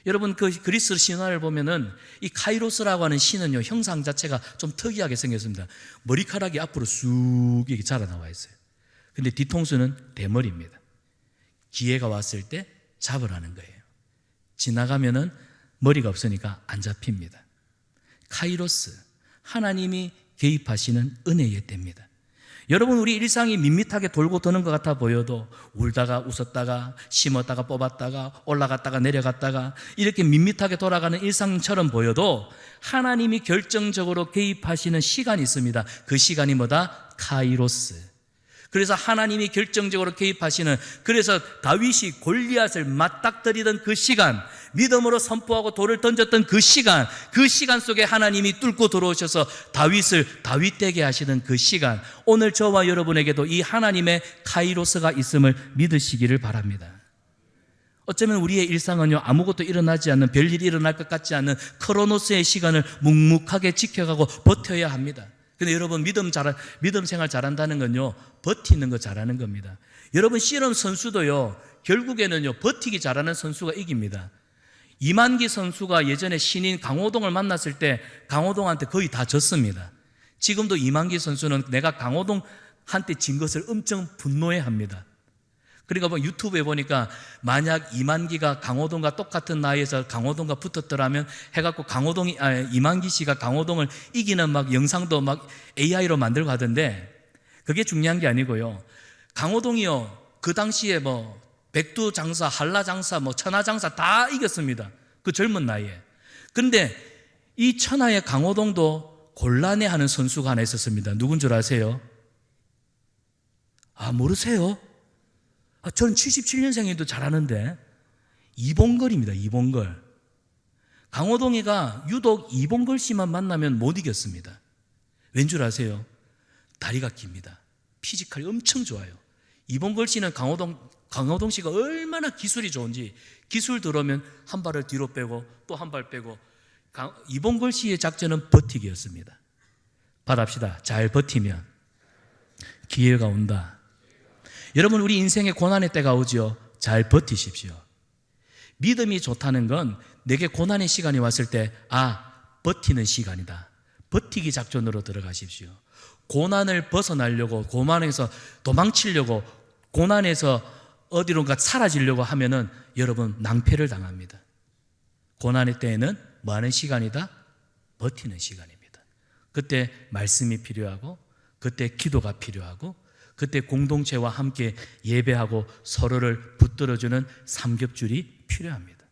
S1: 여러분, 그 그리스 신화를 보면은 이 카이로스라고 하는 신은요, 형상 자체가 좀 특이하게 생겼습니다. 머리카락이 앞으로 쑥 이렇게 자라나와 있어요. 근데 뒤통수는 대머리입니다. 기회가 왔을 때 잡으라는 거예요. 지나가면은 머리가 없으니까 안 잡힙니다. 카이로스, 하나님이 개입하시는 은혜의 때입니다. 여러분, 우리 일상이 밋밋하게 돌고 도는 것 같아 보여도 울다가 웃었다가 심었다가 뽑았다가 올라갔다가 내려갔다가 이렇게 밋밋하게 돌아가는 일상처럼 보여도 하나님이 결정적으로 개입하시는 시간이 있습니다. 그 시간이 뭐다? 카이로스. 그래서 하나님이 결정적으로 개입하시는, 그래서 다윗이 골리앗을 맞닥뜨리던 그 시간, 믿음으로 선포하고 돌을 던졌던 그 시간 속에 하나님이 뚫고 들어오셔서 다윗을 다윗되게 하시는 그 시간, 오늘 저와 여러분에게도 이 하나님의 카이로스가 있음을 믿으시기를 바랍니다. 어쩌면 우리의 일상은요, 아무것도 일어나지 않는, 별일이 일어날 것 같지 않은 크로노스의 시간을 묵묵하게 지켜가고 버텨야 합니다. 근데 여러분, 믿음 생활 잘한다는 건요, 버티는 거 잘하는 겁니다. 여러분, 씨름 선수도요, 결국에는요, 버티기 잘하는 선수가 이깁니다. 이만기 선수가 예전에 신인 강호동을 만났을 때 강호동한테 거의 다 졌습니다. 지금도 이만기 선수는 내가 강호동한테 진 것을 엄청 분노해 합니다. 그러니까 뭐 유튜브에 보니까 만약 이만기가 강호동과 똑같은 나이에서 강호동과 붙었더라면 해갖고 이만기 씨가 강호동을 이기는 막 영상도 막 AI로 만들고 하던데, 그게 중요한 게 아니고요. 강호동이요, 그 당시에 뭐 백두 장사, 한라 장사, 뭐 천하 장사 다 이겼습니다. 그 젊은 나이에. 그런데 이 천하의 강호동도 곤란해하는 선수가 하나 있었습니다. 누군 줄 아세요? 모르세요? 저는 77년생에도 잘하는데, 이봉걸입니다. 이봉걸. 강호동이가 유독 이봉걸 씨만 만나면 못 이겼습니다. 왠 줄 아세요? 다리가 깁니다. 피지컬이 엄청 좋아요. 이봉걸 씨는 강호동 씨가 얼마나 기술이 좋은지, 기술 들어오면 한 발을 뒤로 빼고 또 한 발 빼고, 이봉걸 씨의 작전은 버티기였습니다. 바랍시다. 잘 버티면 기회가 온다. 여러분, 우리 인생에 고난의 때가 오죠. 잘 버티십시오. 믿음이 좋다는 건 내게 고난의 시간이 왔을 때 버티는 시간이다. 버티기 작전으로 들어가십시오. 고난을 벗어나려고, 고난에서 도망치려고, 고난에서 어디론가 사라지려고 하면은 여러분 낭패를 당합니다. 고난의 때에는 뭐 하는 시간이다? 버티는 시간입니다. 그때 말씀이 필요하고, 그때 기도가 필요하고, 그때 공동체와 함께 예배하고 서로를 붙들어주는 삼겹줄이 필요합니다.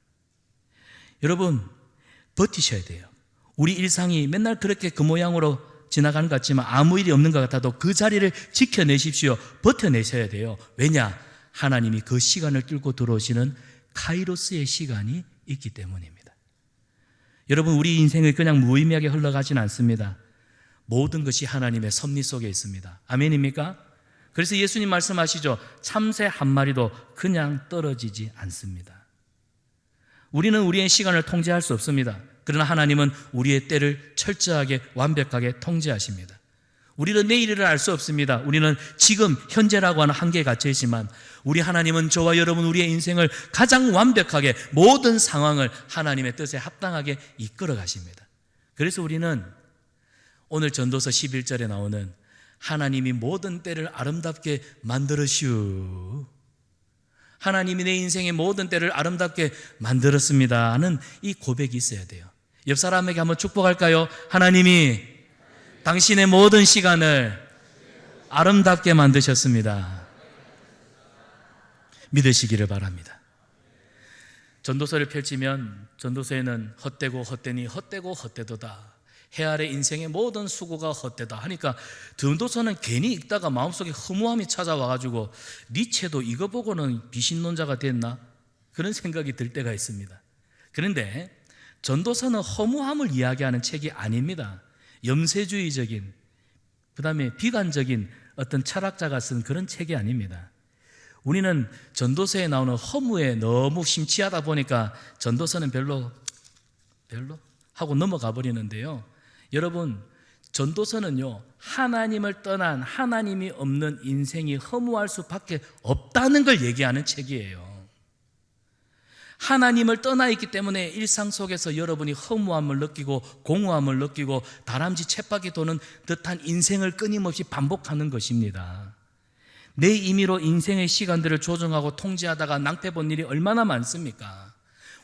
S1: 여러분, 버티셔야 돼요. 우리 일상이 맨날 그렇게 그 모양으로 지나가는 것 같지만 아무 일이 없는 것 같아도 그 자리를 지켜내십시오. 버텨내셔야 돼요. 왜냐? 하나님이 그 시간을 뚫고 들어오시는 카이로스의 시간이 있기 때문입니다. 여러분, 우리 인생이 그냥 무의미하게 흘러가지는 않습니다. 모든 것이 하나님의 섭리 속에 있습니다. 아멘입니까? 그래서 예수님 말씀하시죠. 참새 한 마리도 그냥 떨어지지 않습니다. 우리는 우리의 시간을 통제할 수 없습니다. 그러나 하나님은 우리의 때를 철저하게 완벽하게 통제하십니다. 우리는 내일을 알 수 없습니다. 우리는 지금 현재라고 하는 한계에 갇혀 있지만 우리 하나님은 저와 여러분, 우리의 인생을 가장 완벽하게, 모든 상황을 하나님의 뜻에 합당하게 이끌어 가십니다. 그래서 우리는 오늘 전도서 11절에 나오는 하나님이 모든 때를 아름답게 만들으시오, 하나님이 내 인생의 모든 때를 아름답게 만들었습니다 하는 이 고백이 있어야 돼요. 옆 사람에게 한번 축복할까요? 하나님이 당신의 모든 시간을 아름답게 만드셨습니다. 믿으시기를 바랍니다. 전도서를 펼치면 전도서에는 헛되고 헛되니 헛되고 헛되도다, 해 아래 인생의 모든 수고가 헛되다 하니까 전도서는 괜히 읽다가 마음속에 허무함이 찾아와가지고 니체도 이거 보고는 비신론자가 됐나? 그런 생각이 들 때가 있습니다. 그런데 전도서는 허무함을 이야기하는 책이 아닙니다. 염세주의적인, 그 다음에 비관적인 어떤 철학자가 쓴 그런 책이 아닙니다. 우리는 전도서에 나오는 허무에 너무 심취하다 보니까 전도서는 별로 하고 넘어가 버리는데요. 여러분, 전도서는요, 하나님을 떠난, 하나님이 없는 인생이 허무할 수밖에 없다는 걸 얘기하는 책이에요. 하나님을 떠나 있기 때문에 일상 속에서 여러분이 허무함을 느끼고 공허함을 느끼고 다람쥐 쳇바퀴 도는 듯한 인생을 끊임없이 반복하는 것입니다. 내 임의로 인생의 시간들을 조정하고 통제하다가 낭패 본 일이 얼마나 많습니까?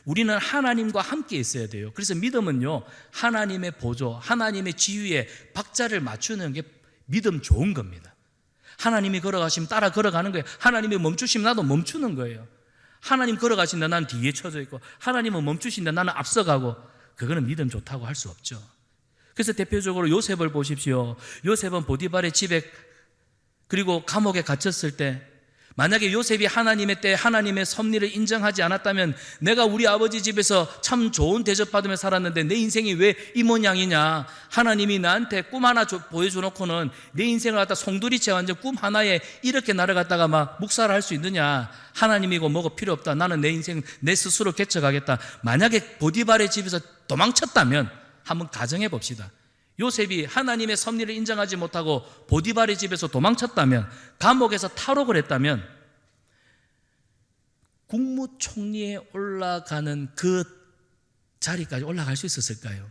S1: 우리는 하나님과 함께 있어야 돼요. 그래서 믿음은요, 하나님의 보조, 하나님의 지휘에 박자를 맞추는 게 믿음 좋은 겁니다. 하나님이 걸어가시면 따라 걸어가는 거예요. 하나님이 멈추시면 나도 멈추는 거예요. 하나님 걸어가신다, 나는 뒤에 쳐져 있고, 하나님은 멈추신다, 나는 앞서가고, 그거는 믿음 좋다고 할 수 없죠. 그래서 대표적으로 요셉을 보십시오. 요셉은 보디발의 집에 그리고 감옥에 갇혔을 때 만약에 요셉이 하나님의 때 하나님의 섭리를 인정하지 않았다면 내가 우리 아버지 집에서 참 좋은 대접받으며 살았는데 내 인생이 왜 이 모양이냐, 하나님이 나한테 꿈 하나 보여줘놓고는 내 인생을 갖다 송두리째 완전 꿈 하나에 이렇게 나를 갖다가 막 묵살할 수 있느냐, 하나님이고 뭐고 필요 없다, 나는 내 인생 내 스스로 개척하겠다. 만약에 보디발의 집에서 도망쳤다면 한번 가정해 봅시다. 요셉이 하나님의 섭리를 인정하지 못하고 보디발의 집에서 도망쳤다면, 감옥에서 탈옥을 했다면 국무총리에 올라가는 그 자리까지 올라갈 수 있었을까요?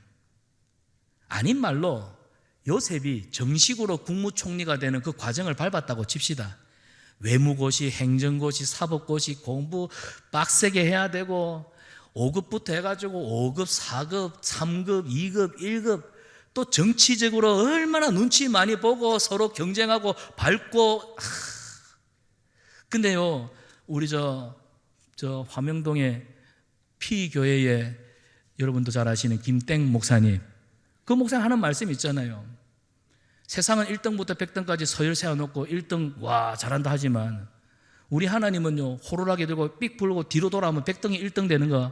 S1: 아닌 말로 요셉이 정식으로 국무총리가 되는 그 과정을 밟았다고 칩시다. 외무고시, 행정고시, 사법고시 공부 빡세게 해야 되고 5급부터 해가지고 5급, 4급, 3급, 2급, 1급, 또 정치적으로 얼마나 눈치 많이 보고 서로 경쟁하고 밟고. 근데요, 우리 저 화명동의 피교회에 여러분도 잘 아시는 김땡 목사님, 그 목사님 하는 말씀 있잖아요. 세상은 1등부터 100등까지 서열 세워놓고 1등 와 잘한다 하지만 우리 하나님은요, 호루라기 들고 삑 불고 뒤로 돌아오면 100등이 1등 되는 거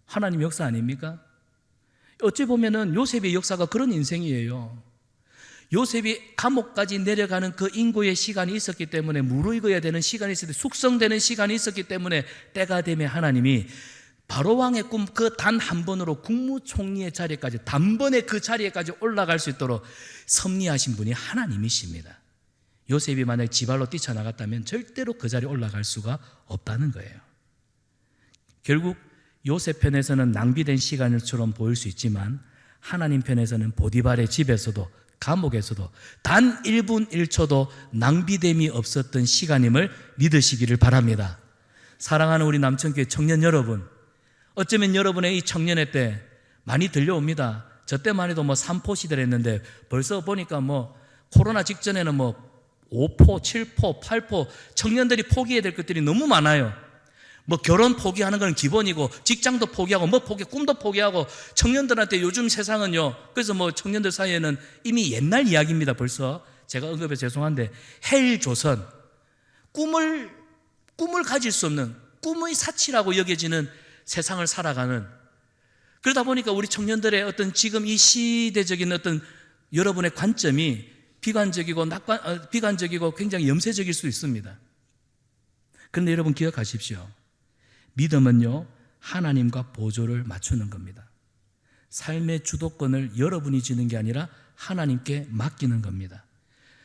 S1: 하나님 역사 아닙니까? 어찌 보면은 요셉의 역사가 그런 인생이에요. 요셉이 감옥까지 내려가는 그 인고의 시간이 있었기 때문에, 무르익어야 되는 시간이 있었기 때문에, 숙성되는 시간이 있었기 때문에 때가 되면 하나님이 바로왕의 꿈 그 단 한 번으로 국무총리의 자리까지, 단번에 그 자리에까지 올라갈 수 있도록 섭리하신 분이 하나님이십니다. 요셉이 만약에 지발로 뛰쳐나갔다면 절대로 그 자리에 올라갈 수가 없다는 거예요. 결국 요셉 편에서는 낭비된 시간처럼 보일 수 있지만 하나님 편에서는 보디발의 집에서도 감옥에서도 단 1분 1초도 낭비됨이 없었던 시간임을 믿으시기를 바랍니다. 사랑하는 우리 남천교회 청년 여러분, 어쩌면 여러분의 이 청년회 때 많이 들려옵니다. 저 때만 해도 3포 시대를 했는데 벌써 보니까 코로나 직전에는 5포, 7포, 8포 청년들이 포기해야 될 것들이 너무 많아요. 결혼 포기하는 건 기본이고, 직장도 포기하고, 꿈도 포기하고, 청년들한테 요즘 세상은요, 그래서 청년들 사이에는 이미 옛날 이야기입니다, 벌써. 제가 언급해서 죄송한데, 헬조선, 꿈을 가질 수 없는, 꿈의 사치라고 여겨지는 세상을 살아가는, 그러다 보니까 우리 청년들의 어떤 지금 이 시대적인 어떤 여러분의 관점이 비관적이고 굉장히 염세적일 수 있습니다. 그런데 여러분 기억하십시오. 믿음은요, 하나님과 보조를 맞추는 겁니다. 삶의 주도권을 여러분이 지는 게 아니라 하나님께 맡기는 겁니다.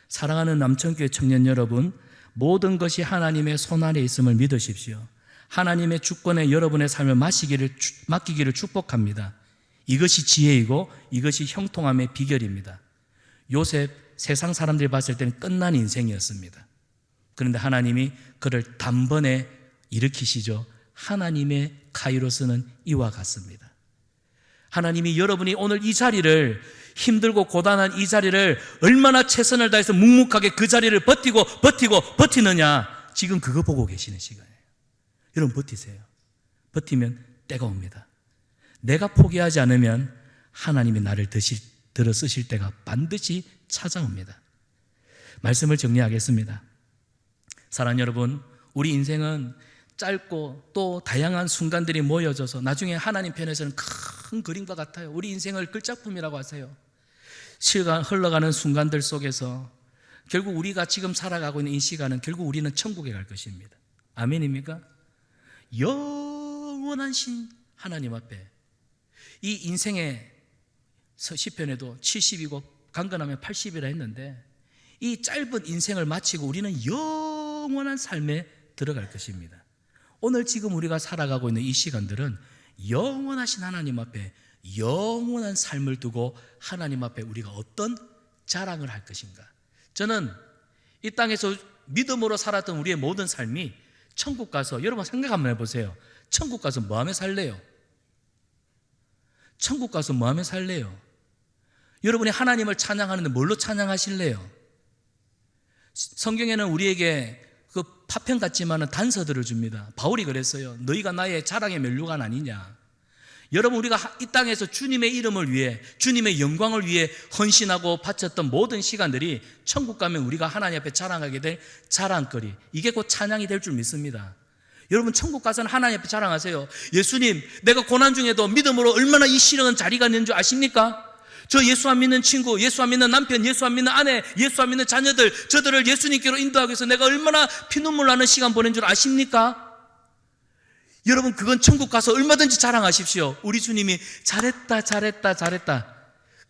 S1: 사랑하는 남천교회 청년 여러분, 모든 것이 하나님의 손안에 있음을 믿으십시오. 하나님의 주권에 여러분의 삶을 맡기기를 축복합니다. 이것이 지혜이고 이것이 형통함의 비결입니다. 요셉, 세상 사람들이 봤을 때는 끝난 인생이었습니다. 그런데 하나님이 그를 단번에 일으키시죠. 하나님의 카이로스는 이와 같습니다. 하나님이 여러분이 오늘 이 자리를, 힘들고 고단한 이 자리를 얼마나 최선을 다해서 묵묵하게 그 자리를 버티느냐, 지금 그거 보고 계시는 시간이에요. 여러분 버티세요. 버티면 때가 옵니다. 내가 포기하지 않으면 하나님이 나를 들어 쓰실 때가 반드시 찾아옵니다. 말씀을 정리하겠습니다. 사랑하는 여러분, 우리 인생은 짧고 또 다양한 순간들이 모여져서 나중에 하나님 편에서는 큰 그림과 같아요. 우리 인생을 글작품이라고 하세요. 시간 흘러가는 순간들 속에서 결국 우리가 지금 살아가고 있는 이 시간은 결국 우리는 천국에 갈 것입니다. 아멘입니까? 영원한 신 하나님 앞에, 이 인생의 시편에도 70이고 강건하면 80이라 했는데, 이 짧은 인생을 마치고 우리는 영원한 삶에 들어갈 것입니다. 오늘 지금 우리가 살아가고 있는 이 시간들은 영원하신 하나님 앞에 영원한 삶을 두고 하나님 앞에 우리가 어떤 자랑을 할 것인가. 저는 이 땅에서 믿음으로 살았던 우리의 모든 삶이 천국 가서, 여러분 생각 한번 해보세요. 천국 가서 뭐 하며 살래요? 천국 가서 뭐 하며 살래요? 여러분이 하나님을 찬양하는데 뭘로 찬양하실래요? 성경에는 우리에게 그 파편 같지만은 단서들을 줍니다. 바울이 그랬어요. 너희가 나의 자랑의 면류관 아니냐. 여러분, 우리가 이 땅에서 주님의 이름을 위해, 주님의 영광을 위해 헌신하고 바쳤던 모든 시간들이 천국 가면 우리가 하나님 앞에 자랑하게 될 자랑거리, 이게 곧 찬양이 될 줄 믿습니다. 여러분, 천국 가서는 하나님 앞에 자랑하세요. 예수님, 내가 고난 중에도 믿음으로 얼마나 이 시련은 자리가 있는 줄 아십니까? 저 예수 안 믿는 친구, 예수 안 믿는 남편, 예수 안 믿는 아내, 예수 안 믿는 자녀들, 저들을 예수님께로 인도하기 위해서 내가 얼마나 피눈물 나는 시간 보낸 줄 아십니까? 여러분, 그건 천국 가서 얼마든지 자랑하십시오. 우리 주님이 잘했다, 잘했다, 잘했다.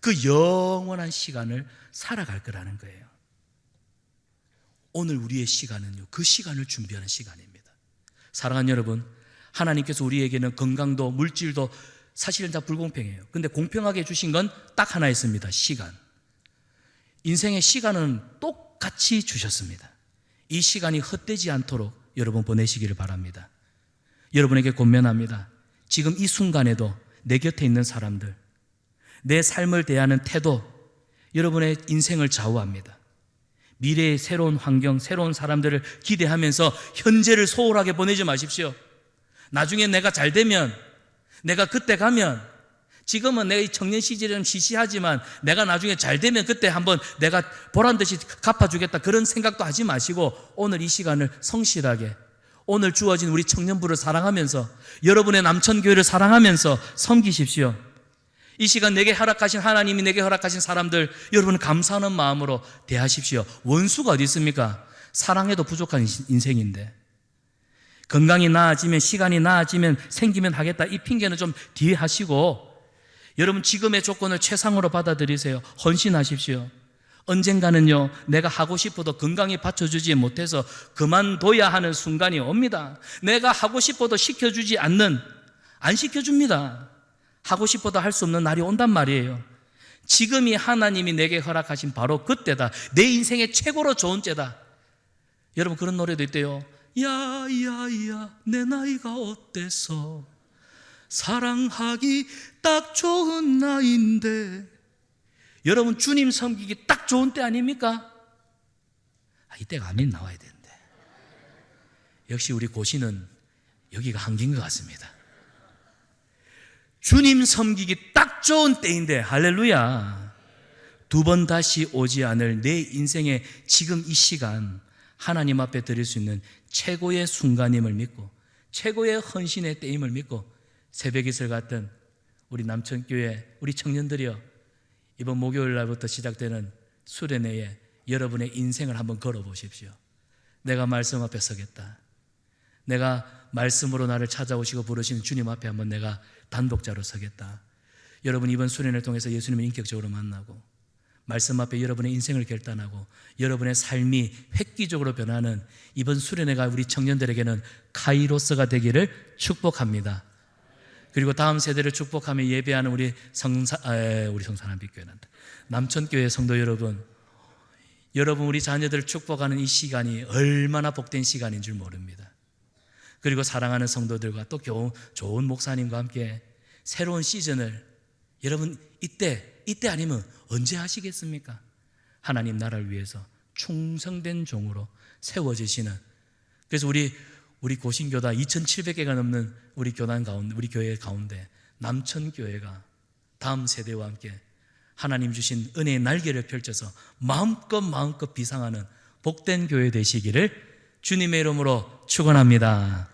S1: 그 영원한 시간을 살아갈 거라는 거예요. 오늘 우리의 시간은요, 그 시간을 준비하는 시간입니다. 사랑하는 여러분, 하나님께서 우리에게는 건강도 물질도 사실은 다 불공평해요. 근데 공평하게 주신 건 딱 하나 있습니다. 시간. 인생의 시간은 똑같이 주셨습니다. 이 시간이 헛되지 않도록 여러분 보내시기를 바랍니다. 여러분에게 권면합니다. 지금 이 순간에도 내 곁에 있는 사람들, 내 삶을 대하는 태도, 여러분의 인생을 좌우합니다. 미래의 새로운 환경, 새로운 사람들을 기대하면서 현재를 소홀하게 보내지 마십시오. 나중에 내가 잘 되면, 내가 그때 가면, 지금은 내 청년 시절은 시시하지만 내가 나중에 잘 되면 그때 한번 내가 보란듯이 갚아주겠다, 그런 생각도 하지 마시고 오늘 이 시간을 성실하게, 오늘 주어진 우리 청년부를 사랑하면서, 여러분의 남천교회를 사랑하면서 섬기십시오. 이 시간 내게 허락하신, 하나님이 내게 허락하신 사람들, 여러분은 감사하는 마음으로 대하십시오. 원수가 어디 있습니까? 사랑해도 부족한 인생인데, 건강이 나아지면, 시간이 나아지면, 생기면 하겠다, 이 핑계는 좀 뒤에 하시고, 여러분 지금의 조건을 최상으로 받아들이세요. 헌신하십시오. 언젠가는요, 내가 하고 싶어도 건강이 받쳐주지 못해서 그만둬야 하는 순간이 옵니다. 내가 하고 싶어도 시켜주지 않는, 안 시켜줍니다. 하고 싶어도 할 수 없는 날이 온단 말이에요. 지금이 하나님이 내게 허락하신 바로 그때다. 내 인생의 최고로 좋은 때다. 여러분, 그런 노래도 있대요. 야야야 내 나이가 어때서 사랑하기 딱 좋은 나이인데. 여러분, 주님 섬기기 딱 좋은 때 아닙니까? 이때가 아멘 나와야 되는데. 역시 우리 고시는 여기가 한계인 것 같습니다. 주님 섬기기 딱 좋은 때인데, 할렐루야. 두 번 다시 오지 않을 내 인생의 지금 이 시간, 하나님 앞에 드릴 수 있는 최고의 순간임을 믿고, 최고의 헌신의 때임을 믿고, 새벽이슬 같은 우리 남천교회 우리 청년들이여, 이번 목요일 날부터 시작되는 수련회에 여러분의 인생을 한번 걸어보십시오. 내가 말씀 앞에 서겠다. 내가 말씀으로 나를 찾아오시고 부르시는 주님 앞에 한번 내가 단독자로 서겠다. 여러분, 이번 수련회를 통해서 예수님을 인격적으로 만나고, 말씀 앞에 여러분의 인생을 결단하고 여러분의 삶이 획기적으로 변하는 이번 수련회가 우리 청년들에게는 카이로스가 되기를 축복합니다. 그리고 다음 세대를 축복하며 예배하는 우리 성산한빛교회란다, 남천교회 성도 여러분, 우리 자녀들을 축복하는 이 시간이 얼마나 복된 시간인 줄 모릅니다. 그리고 사랑하는 성도들과 또 좋은 목사님과 함께 새로운 시즌을, 여러분 이때 아니면 언제 하시겠습니까? 하나님 나라를 위해서 충성된 종으로 세워지시는, 그래서 우리 고신교다 2,700개가 넘는 우리 교단 가운데, 우리 교회 가운데 남천교회가 다음 세대와 함께 하나님 주신 은혜의 날개를 펼쳐서 마음껏 비상하는 복된 교회 되시기를 주님의 이름으로 축원합니다.